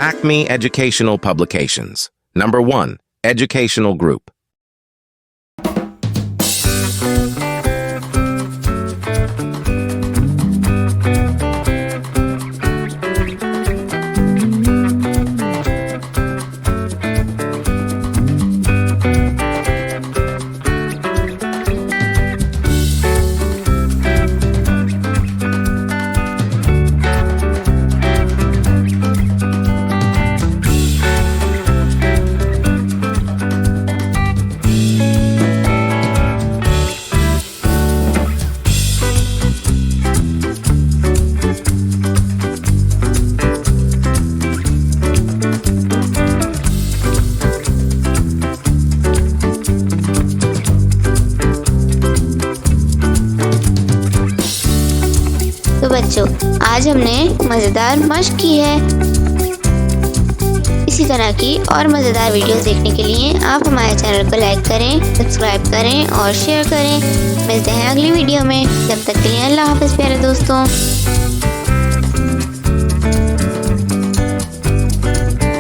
Acme Educational Publications. Number 1. Educational Group. तो बच्चों, आज हमने मज़ेदार मश्क की है। इसी तरह की और मज़ेदार वीडियोस देखने के लिए आप हमारे चैनल को लाइक करें, सब्सक्राइब करें और शेयर करें। मिलते हैं अगली वीडियो में। जब तक के लिए अल्लाह हाफ़िज़ प्यारे दोस्तों।